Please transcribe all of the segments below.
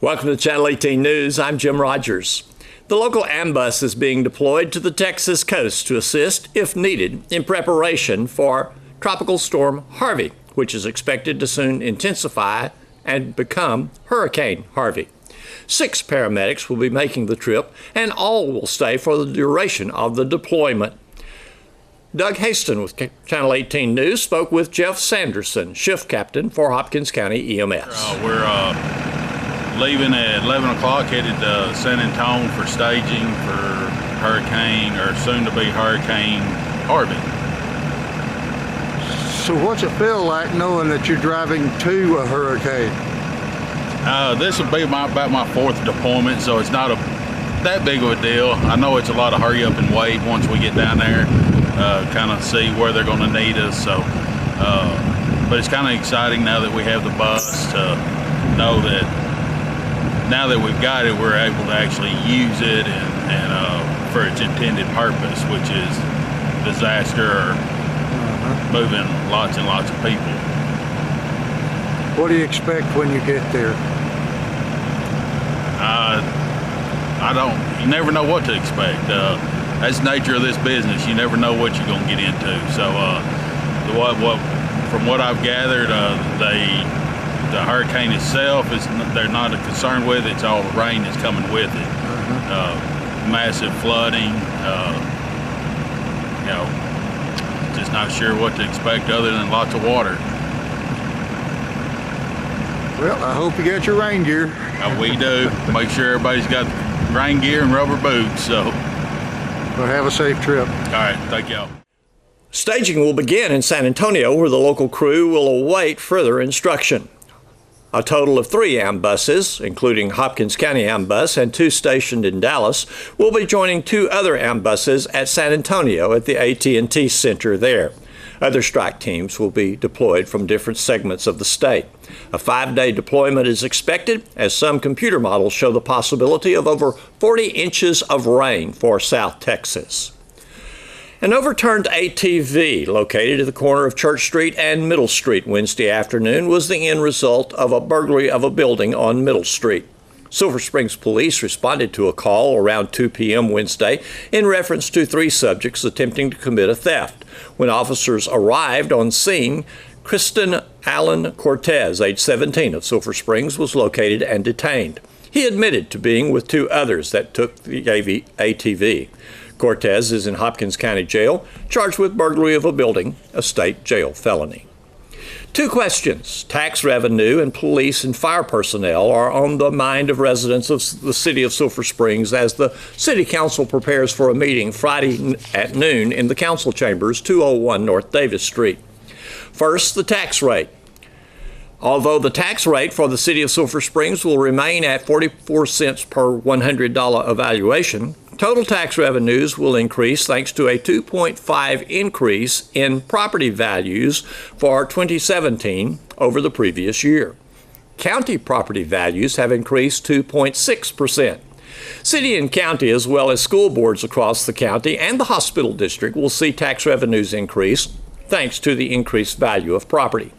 Welcome to Channel 18 News. I'm Jim Rogers. The local ambulance is being deployed to the Texas coast to assist, if needed, in preparation for Tropical Storm Harvey, which is expected to soon intensify and become Hurricane Harvey. 6 paramedics will be making the trip, and all will stay for the duration of the deployment. Doug Haston with Channel 18 News spoke with Jeff Sanderson, shift captain for Hawkins County EMS. We're leaving at 11 o'clock, headed to San Antonio for staging for Hurricane, or soon-to-be Hurricane Harvey. So what's it feel like knowing that you're driving to a hurricane? This will be about my 4th deployment, so it's not that big of a deal. I know it's a lot of hurry up and wait once we get down there, kind of see where they're going to need us. So, but it's kind of exciting now that we have the bus to know that now that we've got it, we're able to actually use it and for its intended purpose, which is disaster or moving lots and lots of people. What do you expect when you get there? You never know what to expect. That's the nature of this business. You never know what you're going to get into. So from what I've gathered, the hurricane itself, they're not concerned with. It's all the rain that's coming with it. Massive flooding, just not sure what to expect other than lots of water. Well, I hope you got your rain gear. We do. Make sure everybody's got rain gear and rubber boots. So, well, have a safe trip. All right, thank y'all. Staging will begin in San Antonio, where the local crew will await further instruction. A total of 3 ambuses, including Hawkins County Ambus and 2 stationed in Dallas, will be joining 2 other ambuses at San Antonio at the AT&T Center there. Other strike teams will be deployed from different segments of the state. A 5-day deployment is expected, as some computer models show the possibility of over 40 inches of rain for South Texas. An overturned ATV located at the corner of Church Street and Middle Street Wednesday afternoon was the end result of a burglary of a building on Middle Street. Silver Springs police responded to a call around 2 p.m. Wednesday in reference to 3 subjects attempting to commit a theft. When officers arrived on scene, Kristen Allen Cortez, age 17, of Silver Springs, was located and detained. He admitted to being with 2 others that took the ATV. Cortez is in Hopkins County Jail, charged with burglary of a building, a state jail felony. 2 questions. Tax revenue and police and fire personnel are on the mind of residents of the city of Silver Springs as the city council prepares for a meeting Friday at noon in the council chambers, 201 North Davis Street. First, the tax rate. Although the tax rate for the city of Silver Springs will remain at 44 cents per $100 evaluation, total tax revenues will increase thanks to a 2.5 increase in property values for 2017 over the previous year. County property values have increased 2.6%. City and county, as well as school boards across the county and the hospital district, will see tax revenues increase thanks to the increased value of property.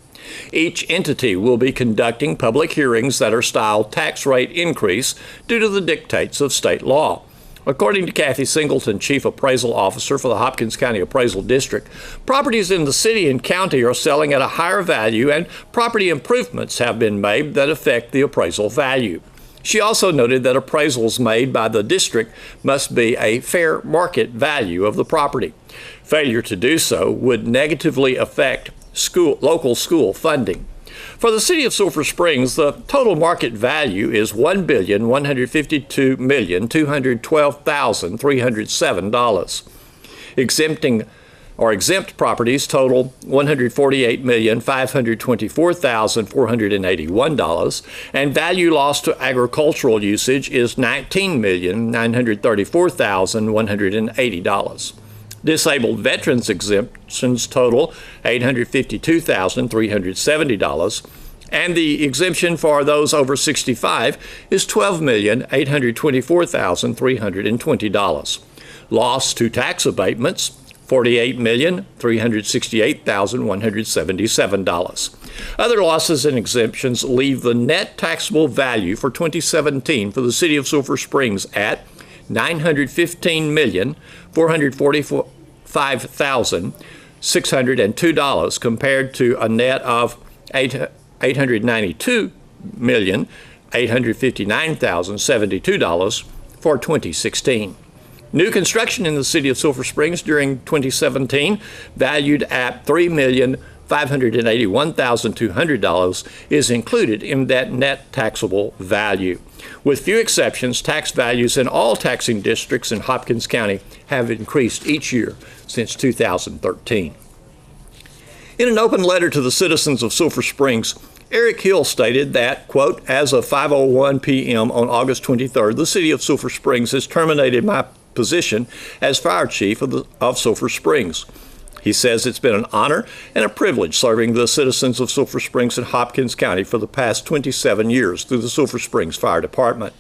Each entity will be conducting public hearings that are styled tax rate increase due to the dictates of state law. According to Kathy Singleton, Chief Appraisal Officer for the Hopkins County Appraisal District, properties in the city and county are selling at a higher value, and property improvements have been made that affect the appraisal value. She also noted that appraisals made by the district must be a fair market value of the property. Failure to do so would negatively affect local school funding. For the city of Silver Springs, the total market value is $1,152,212,307. Exempt properties total $148,524,481, and value lost to agricultural usage is $19,934,180. Disabled veterans exemptions total $852,370, and the exemption for those over 65 is $12,824,320. Loss to tax abatements $48,368,177. Other losses and exemptions leave the net taxable value for 2017 for the city of Sulphur Springs at $915,445,602 compared to a net of $892,859,072 for 2016. New construction in the city of Sulphur Springs during 2017, valued at $3,581,200, is included in that net taxable value. With few exceptions, tax values in all taxing districts in Hawkins County have increased each year since 2013. In an open letter to the citizens of Sulphur Springs, Eric Hill stated that, quote, as of 5:01 p.m. on August 23rd, the city of Sulphur Springs has terminated my position as fire chief of Sulphur Springs. He says it's been an honor and a privilege serving the citizens of Sulphur Springs and Hopkins County for the past 27 years through the Sulphur Springs Fire Department.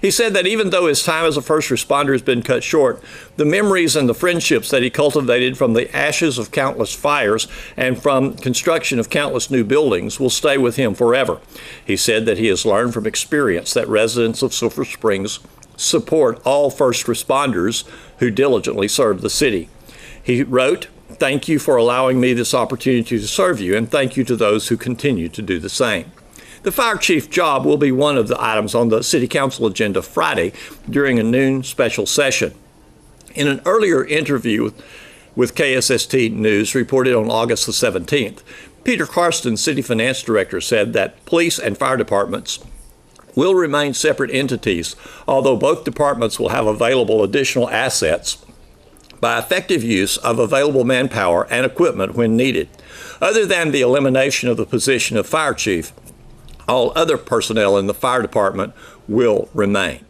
He said that even though his time as a first responder has been cut short, the memories and the friendships that he cultivated from the ashes of countless fires and from construction of countless new buildings will stay with him forever. He said that he has learned from experience that residents of Sulphur Springs support all first responders who diligently serve the city. He wrote, "Thank you for allowing me this opportunity to serve you, and thank you to those who continue to do the same." The fire chief job will be one of the items on the city council agenda Friday during a noon special session. In an earlier interview with KSST News reported on August the 17th, Peter Karsten, city finance director, said that police and fire departments will remain separate entities, although both departments will have available additional assets by effective use of available manpower and equipment when needed. Other than the elimination of the position of fire chief, all other personnel in the fire department will remain.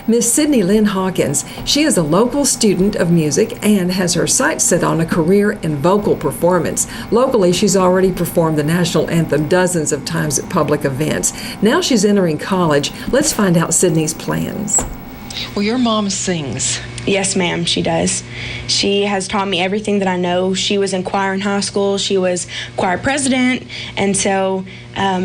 Miss Sydney Lynn Hawkins, she is a local student of music and has her sights set on a career in vocal performance. Locally, she's already performed the national anthem dozens of times at public events. Now she's entering college. Let's find out Sydney's plans. Well, your mom sings. Yes, ma'am, she does. She has taught me everything that I know. She was in choir in high school. She was choir president. And so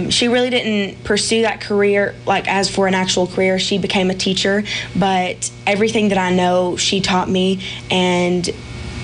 she really didn't pursue that career, like as for an actual career. She became a teacher. But everything that I know, she taught me. And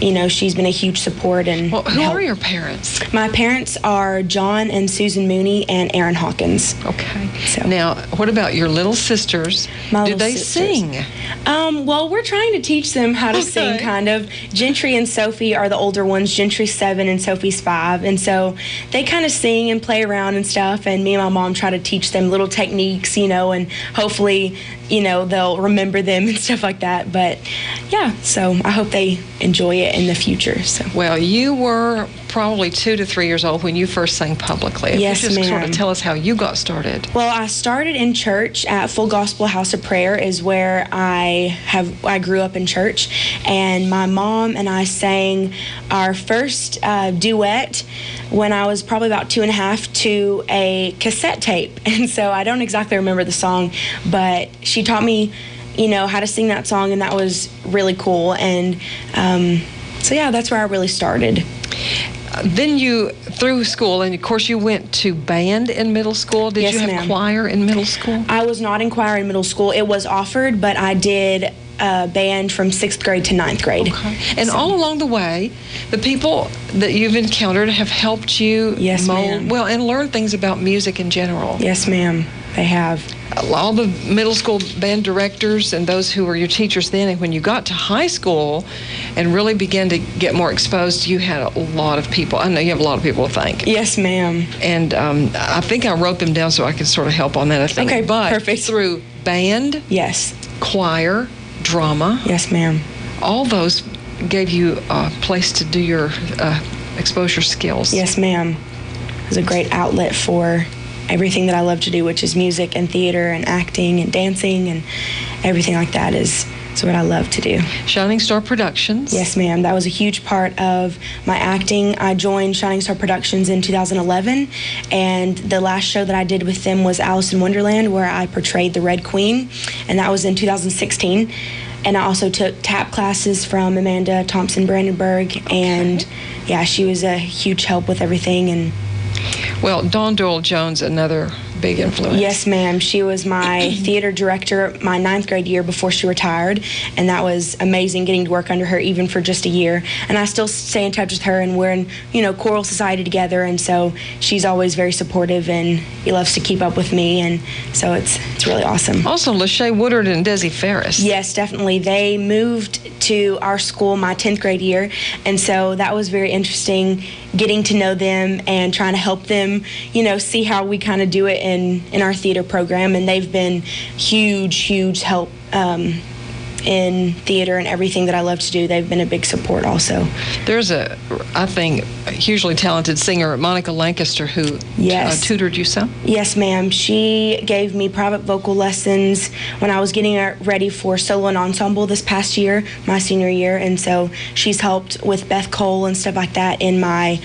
you know, she's been a huge support. And well, who are your parents? My parents are John and Susan Mooney and Aaron Hawkins. Okay. So now, what about your little sisters? Do they sing? Well, we're trying to teach them how to sing, kind of. Gentry and Sophie are the older ones. Gentry's 7 and Sophie's 5. And so they kind of sing and play around and stuff. And me and my mom try to teach them little techniques, you know, and hopefully, you know, they'll remember them and stuff like that. But yeah, so I hope they enjoy it in the future. So. Well, you were probably 2 to 3 years old when you first sang publicly. Yes, ma'am. Just sort of tell us how you got started. Well, I started in church at Full Gospel House of Prayer is where I grew up in church, and my mom and I sang our first duet when I was probably about 2 and a half to a cassette tape, and so I don't exactly remember the song, but she taught me, you know, how to sing that song, and that was really cool. And so yeah, that's where I really started. Then you, through school, and of course you went to band in middle school. Did Yes, you have ma'am. choir in middle school? I was not in choir in middle school. It was offered, but I did band from 6th grade to 9th grade. Okay. And all along the way, the people that you've encountered have helped you Yes, ma'am. well, and learn things about music in general. Yes, ma'am. They have. All the middle school band directors and those who were your teachers then, and when you got to high school and really began to get more exposed, you had a lot of people. I know you have a lot of people to thank. Yes, ma'am. And I think I wrote them down so I could sort of help on that. I think. Okay, but perfect. Through band, Yes. choir, drama, Yes, ma'am. all those gave you a place to do your expose your skills. Yes, ma'am. It was a great outlet for everything that I love to do, which is music and theater and acting and dancing and everything like that is what I love to do. Shining Star Productions. Yes, ma'am. That was a huge part of my acting. I joined Shining Star Productions in 2011, and the last show that I did with them was Alice in Wonderland, where I portrayed the Red Queen, and that was in 2016. and I also took tap classes from Amanda Thompson Brandenburg, and yeah, she was a huge help with everything. And well, Dawn Doyle Jones, another big influence. Yes, ma'am. She was my theater director my 9th grade year before she retired, and that was amazing getting to work under her even for just a year. And I still stay in touch with her, and we're in, choral society together, and so she's always very supportive, and he loves to keep up with me, and so it's really awesome. Also, Lachey Woodard and Desi Ferris. Yes, definitely. They moved to our school my 10th grade year, and so that was very interesting getting to know them and trying to help them, see how we kind of do it in our theater program. And they've been huge help in theater and everything that I love to do. They've been a big support also. There's I think, a hugely talented singer, Monica Lancaster, who tutored you some? Yes, ma'am. She gave me private vocal lessons when I was getting ready for solo and ensemble this past year, my senior year, and so she's helped with Beth Cole and stuff like that in my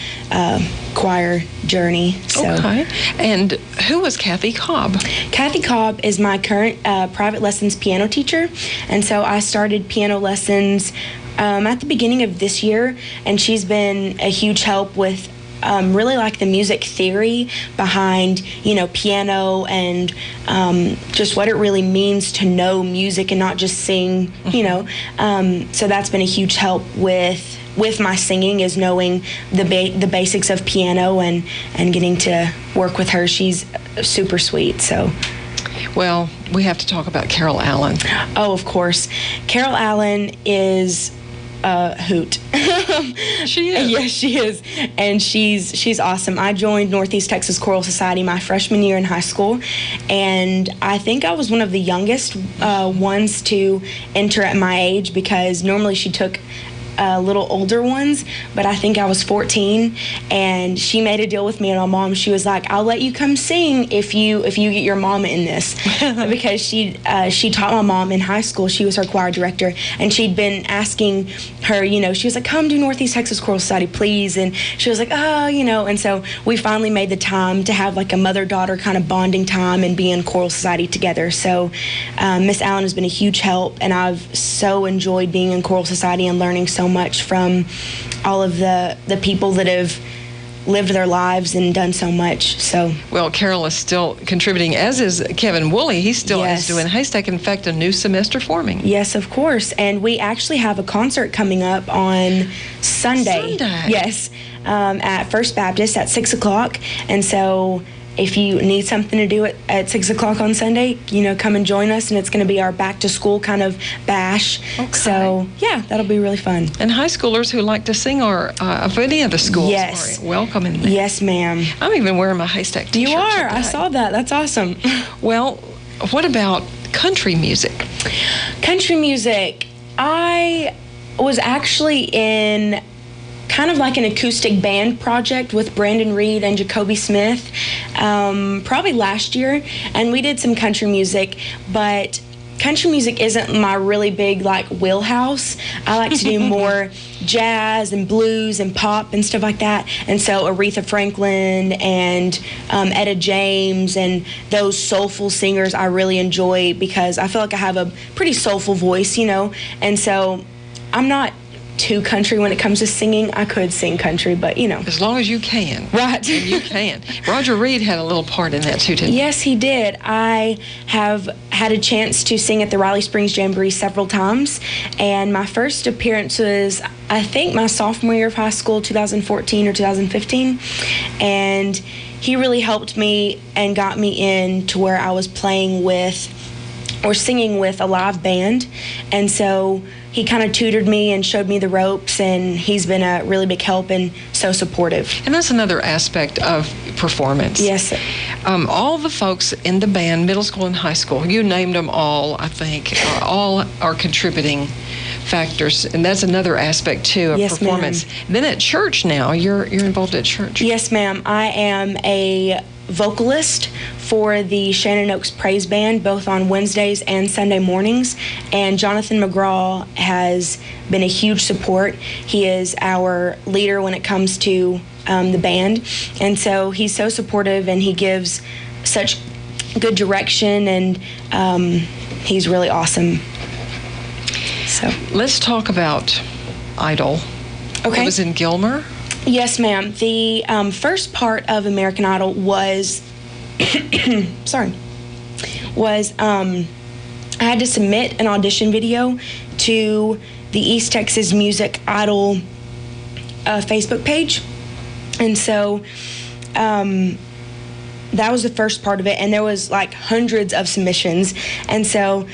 choir journey. So. Okay. And who was Kathy Cobb? Kathy Cobb is my current private lessons piano teacher, and so I started piano lessons at the beginning of this year, and she's been a huge help with really like the music theory behind, piano and just what it really means to know music and not just sing, So that's been a huge help with my singing, is knowing the basics of piano and getting to work with her. She's super sweet, so. Well, we have to talk about Carol Allen. Oh, of course. Carol Allen is a hoot. She is. Yes, she is. And she's awesome. I joined Northeast Texas Choral Society my freshman year in high school, and I think I was one of the youngest ones to enter at my age, because normally she took little older ones, but I think I was 14, and she made a deal with me and my mom. She was like, I'll let you come sing if you get your mama in this. Because she taught my mom in high school. She was her choir director, and she'd been asking her, she was like, come do Northeast Texas Choral Society, please. And she was like, and so we finally made the time to have like a mother-daughter kind of bonding time and be in choral society together. So Miss Allen has been a huge help, and I've so enjoyed being in choral society and learning so much from all of the people that have lived their lives and done so much. So well, Carol is still contributing, as is Kevin Woolley. He still is doing Haystack. In fact, a new semester forming. Yes, of course. And we actually have a concert coming up on Sunday. Yes, at First Baptist at 6 o'clock. And so if you need something to do at 6 o'clock on Sunday, come and join us, and it's going to be our back to school kind of bash. Okay. So yeah, that'll be really fun. And high schoolers who like to sing or of any of the schools are welcome in there. Yes, ma'am. I'm even wearing my Haystack t-shirt. You are. Today. I saw that. That's awesome. Well, what about country music? Country music. I was actually in kind of like an acoustic band project with Brandon Reed and Jacoby Smith probably last year, and we did some country music, but country music isn't my really big wheelhouse. I like to do more jazz and blues and pop and stuff like that. And so Aretha Franklin and Etta James and those soulful singers I really enjoy, because I feel like I have a pretty soulful voice, and so I'm not too country when it comes to singing. I could sing country, but as long as you can. Right. And you can. Roger Reed had a little part in that too, didn't he? Yes, he did. I have had a chance to sing at the Riley Springs Jamboree several times, and my first appearance was, I think, my sophomore year of high school, 2014 or 2015, and he really helped me and got me in to where I was playing with or singing with a live band. And so he kind of tutored me and showed me the ropes, and he's been a really big help and so supportive. And that's another aspect of performance. Yes. All the folks in the band, middle school and high school, you named them all, I think, all are contributing factors, and that's another aspect too of performance. Ma'am. Then at church now, you're involved at church. Yes, ma'am. I am a vocalist for the Shannon Oakes Praise Band, both on Wednesdays and Sunday mornings. And Jonathan McGraw has been a huge support. He is our leader when it comes to the band. And so he's so supportive, and he gives such good direction, and he's really awesome. So let's talk about Idol. Okay. It was in Gilmer? Yes, ma'am. The first part of American Idol was, I had to submit an audition video to the East Texas Music Idol Facebook page. And so that was the first part of it, and there was like hundreds of submissions. And so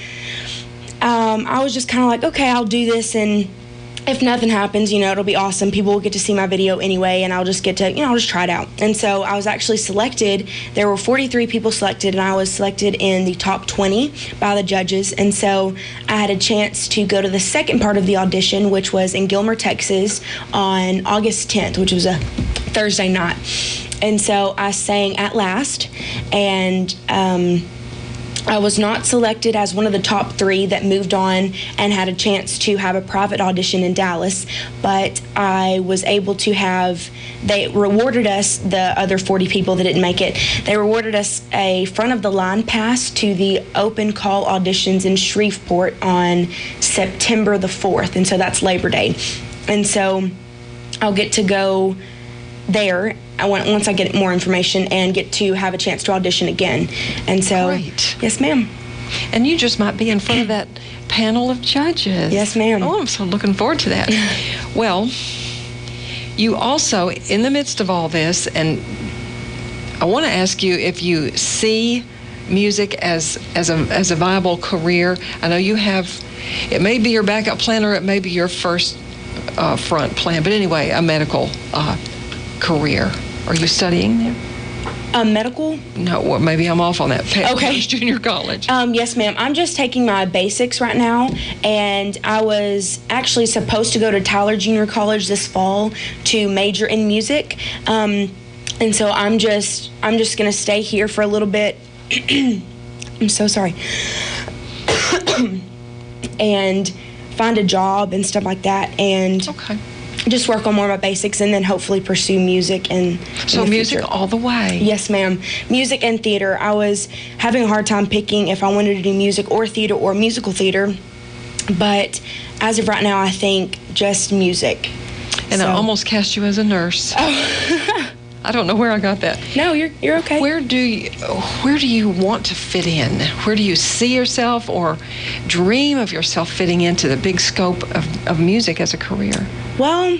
I was just kind of like, okay, I'll do this, and if nothing happens, it'll be awesome. People will get to see my video anyway, and I'll just get to, I'll just try it out. And so I was actually selected. There were 43 people selected, and I was selected in the top 20 by the judges. And so I had a chance to go to the second part of the audition, which was in Gilmer, Texas on August 10th, which was a Thursday night. And so I sang At Last, and I was not selected as one of the top 3 that moved on and had a chance to have a private audition in Dallas, but I was able to they rewarded us, the other 40 people that didn't make it, they rewarded us a front-of-the-line pass to the open call auditions in Shreveport on September the 4th, and so that's Labor Day. And so I'll get to go there once I get more information and get to have a chance to audition again. And so, Great. Yes, ma'am. And you just might be in front of that panel of judges. Yes, ma'am. Oh, I'm so looking forward to that. Well, you also, in the midst of all this, and I want to ask you if you see music as a viable career. I know you have, it may be your backup plan or it may be your first front plan, but anyway, a medical career. Are you studying there? Medical? No, well, maybe I'm off on that. Okay. Junior college. Yes, ma'am. I'm just taking my basics right now, and I was actually supposed to go to Tyler Junior College this fall to major in music, and so I'm just gonna stay here for a little bit. I'm so sorry. And find a job and stuff like that, and Okay. just work on more of my basics, and then hopefully pursue music in So the music future. all the way. Yes, ma'am. Music and theater. I was having a hard time picking if I wanted to do music or theater or musical theater, but as of right now, I think just music. And I almost cast you as a nurse. Oh. I don't know where I got that. No, you're okay. Where do you want to fit in? Where do you see yourself or dream of yourself fitting into the big scope of music as a career? Well,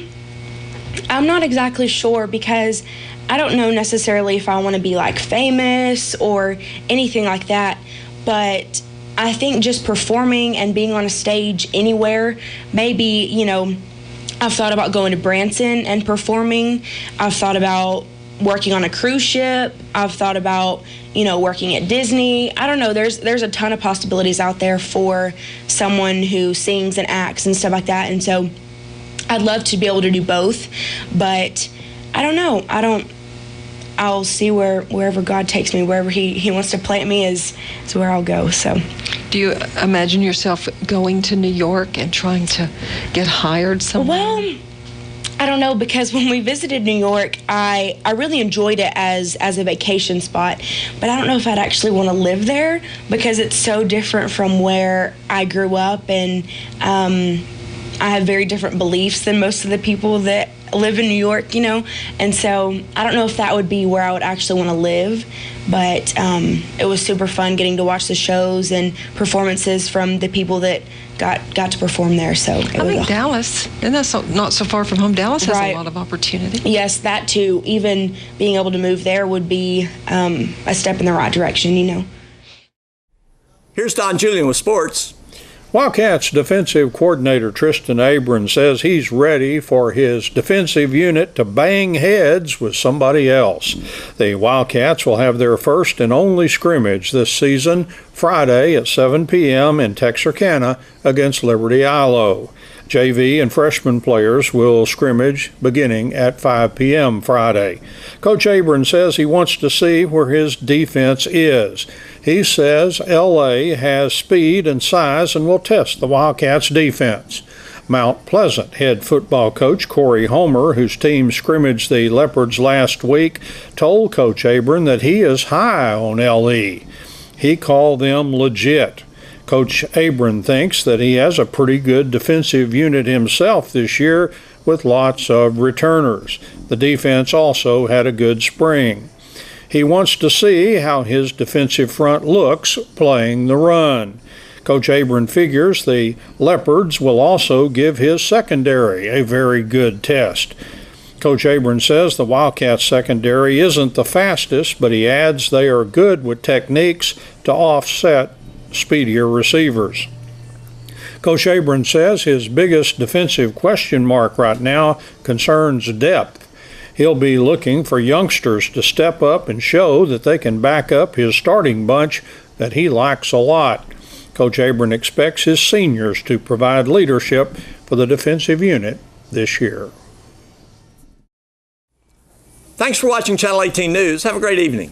I'm not exactly sure, because I don't know necessarily if I want to be like famous or anything like that, but I think just performing and being on a stage anywhere, maybe, I've thought about going to Branson and performing. I've thought about working on a cruise ship. I've thought about, working at Disney. I don't know. There's a ton of possibilities out there for someone who sings and acts and stuff like that. And so I'd love to be able to do both, but I don't know. I'll see wherever God takes me, wherever he wants to plant me is where I'll go. So. Do you imagine yourself going to New York and trying to get hired somewhere? Well, I don't know, because when we visited New York, I really enjoyed it as a vacation spot, but I don't know if I'd actually want to live there, because it's so different from where I grew up, and I have very different beliefs than most of the people that live in New York, and so I don't know if that would be where I would actually want to live, but it was super fun getting to watch the shows and performances from the people that got to perform there. So I think Dallas, and that's not so far from home. Dallas has a lot of opportunity. Yes, that too. Even being able to move there would be a step in the right direction, Here's Don Julian with sports. Wildcats defensive coordinator Tristan Abrams says he's ready for his defensive unit to bang heads with somebody else. The Wildcats will have their first and only scrimmage this season Friday at 7 p.m. in Texarkana against Liberty ILO. JV and freshman players will scrimmage beginning at 5 p.m. Friday. Coach Abrams says he wants to see where his defense is. He says LA has speed and size and will test the Wildcats' defense. Mount Pleasant head football coach Corey Homer, whose team scrimmaged the Leopards last week, told Coach Abrams that he is high on LE. He called them legit. Coach Abram thinks that he has a pretty good defensive unit himself this year with lots of returners. The defense also had a good spring. He wants to see how his defensive front looks playing the run. Coach Abram figures the Leopards will also give his secondary a very good test. Coach Abram says the Wildcats secondary isn't the fastest, but he adds they are good with techniques to offset speedier receivers. Coach Abram says his biggest defensive question mark right now concerns depth. He'll be looking for youngsters to step up and show that they can back up his starting bunch that he lacks a lot. Coach Abram expects his seniors to provide leadership for the defensive unit this year. Thanks for watching Channel 18 News. Have a great evening.